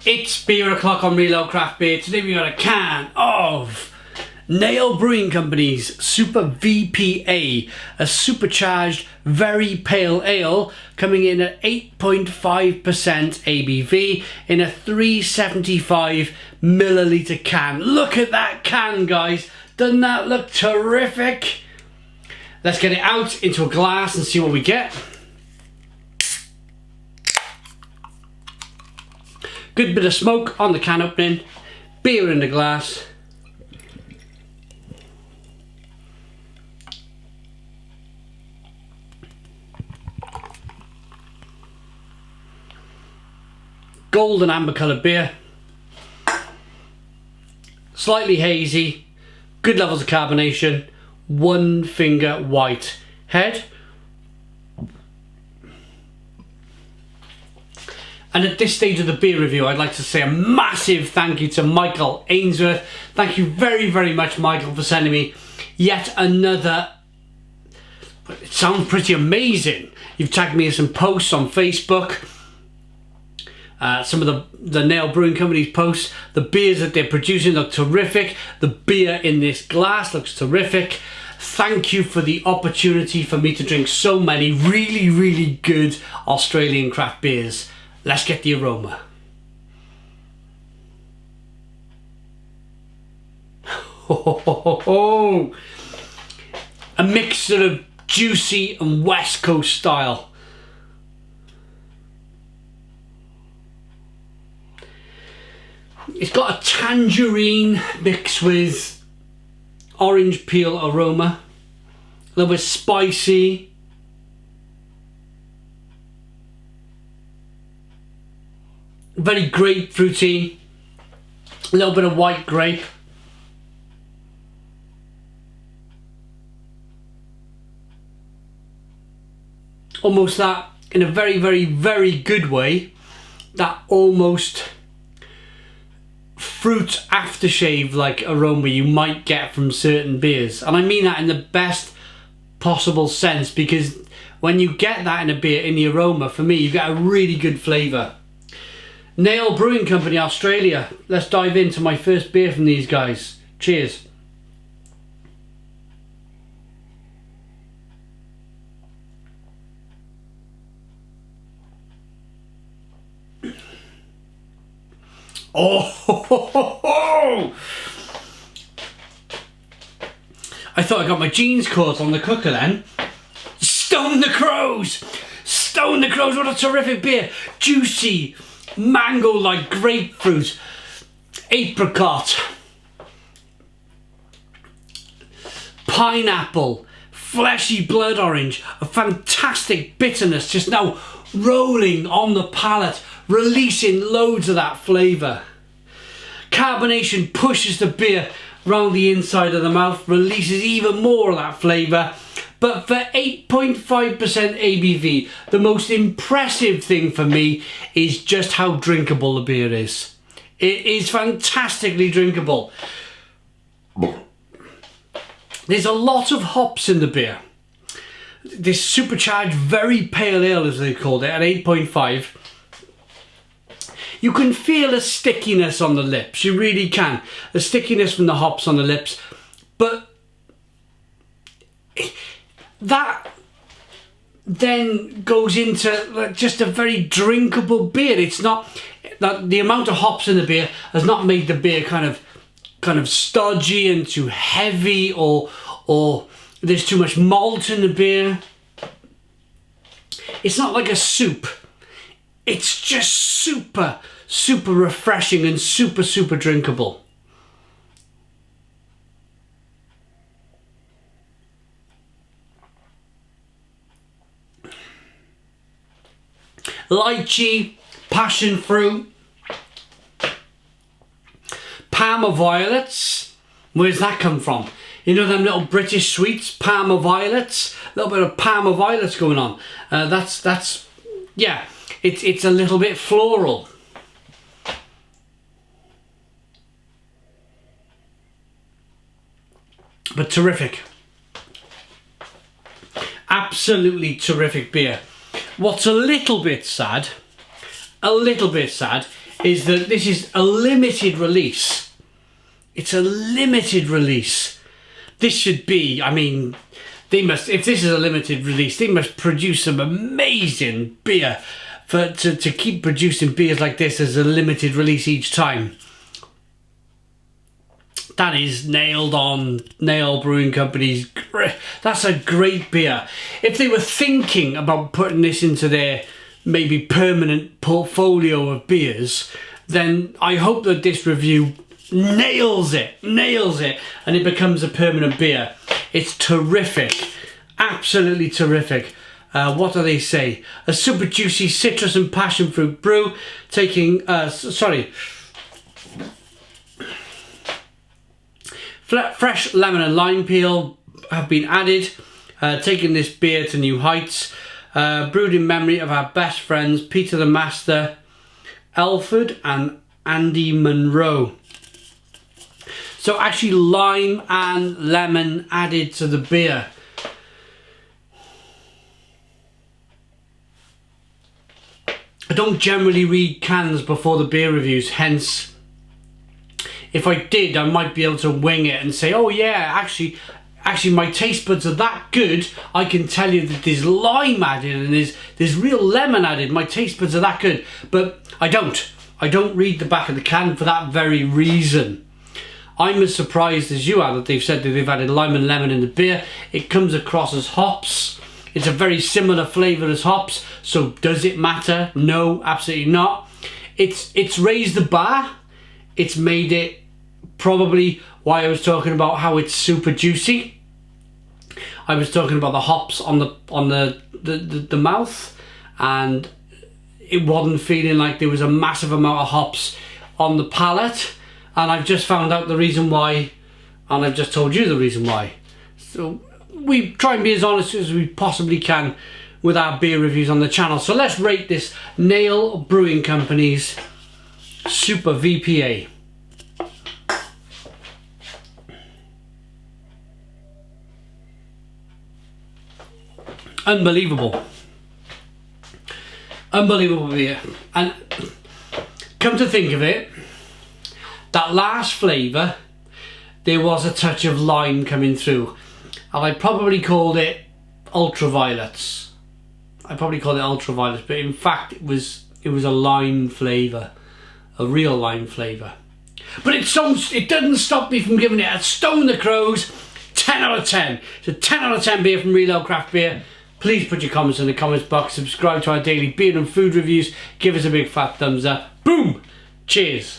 It's beer o'clock on Reload Craft Beer. Today we got a can of Nail Brewing Company's Super VPA, a supercharged, very pale ale coming in at 8.5% ABV in a 375 milliliter can. Look at that can, guys. Doesn't that look terrific? Let's get it out into a glass and see what we get. Good bit of smoke on the can opening, beer in the glass. Golden amber coloured beer. Slightly hazy, good levels of carbonation, one finger white head. And at this stage of the beer review, I'd like to say a massive thank you to Michael Ainsworth. Thank you very, very much, Michael, for sending me yet another. It sounds pretty amazing. You've tagged me in some posts on Facebook. Some of the Nail Brewing Company's posts. The beers that they're producing look terrific. The beer in this glass looks terrific. Thank you for the opportunity for me to drink so many really, really good Australian craft beers. Let's get the aroma. A mixture of juicy and West Coast style. It's got a tangerine mixed with orange peel aroma. A little bit spicy. Very grapefruity, a little bit of white grape. Almost that, in a very, very, very good way, that almost fruit aftershave like aroma you might get from certain beers. And I mean that in the best possible sense, because when you get that in a beer, in the aroma, for me, you get a really good flavour. Nail Brewing Company, Australia. Let's dive into my first beer from these guys. Cheers. Oh! I thought I got my jeans caught on the cooker then. Stone the Crows! Stone the Crows, what a terrific beer. Juicy, mango like grapefruit, apricot, pineapple, fleshy blood orange, a fantastic bitterness just now rolling on the palate, releasing loads of that flavour. Carbonation pushes the beer round the inside of the mouth, releases even more of that flavour. But for 8.5% ABV, the most impressive thing for me is just how drinkable the beer is. It is fantastically drinkable. There's a lot of hops in the beer. This supercharged, very pale ale, as they called it, at 8.5. You can feel a stickiness on the lips, you really can. A stickiness from the hops on the lips, but that then goes into just a very drinkable beer. It's not that the amount of hops in the beer has not made the beer kind of stodgy and too heavy, or there's too much malt in the beer. It's not like a soup. It's just super, super refreshing and super, super drinkable. Lychee, passion fruit, Parma violets. Where's that come from? You know them little British sweets, Parma violets. A little bit of Parma violets going on. That's yeah. It's a little bit floral. But terrific. Absolutely terrific beer. What's a little bit sad is that this is a limited release. It's a limited release. This should be, I mean, they must, if this is a limited release, they must produce some amazing beer to keep producing beers like this as a limited release each time. That is nailed on. Nail Brewing Company's. That's a great beer. If they were thinking about putting this into their maybe permanent portfolio of beers, then I hope that this review nails it, and it becomes a permanent beer. It's terrific, absolutely terrific. What do they say? A super juicy citrus and passion fruit brew, taking, fresh lemon and lime peel have been added, taking this beer to new heights. Brewed in memory of our best friends Peter the Master, Elford and Andy Monroe. So actually lime and lemon added to the beer. I don't generally read cans before the beer reviews, hence if I did, I might be able to wing it and say, oh yeah, actually my taste buds are that good, I can tell you that there's lime added and there's real lemon added. My taste buds are that good. But I don't read the back of the can for that very reason. I'm as surprised as you are that they've said that they've added lime and lemon in the beer. It comes across as hops. It's a very similar flavour as hops. So does it matter? No, absolutely not. It's raised the bar. It's made it probably why I was talking about how it's super juicy. I was talking about the hops on the mouth, and it wasn't feeling like there was a massive amount of hops on the palate. And I've just found out the reason why, and I've just told you the reason why. So we try and be as honest as we possibly can with our beer reviews on the channel. So let's rate this Nail Brewing Company's Super VPA. Unbelievable. Unbelievable beer. And come to think of it, that last flavour, there was a touch of lime coming through. And I probably called it ultraviolets. But in fact it was a lime flavour. A real lime flavour. But it doesn't stop me from giving it a Stone the Crows 10 out of 10. It's a 10 out of 10 beer from Real Ale Craft Beer. Please put your comments in the comments box. Subscribe to our daily beer and food reviews. Give us a big fat thumbs up. Boom! Cheers.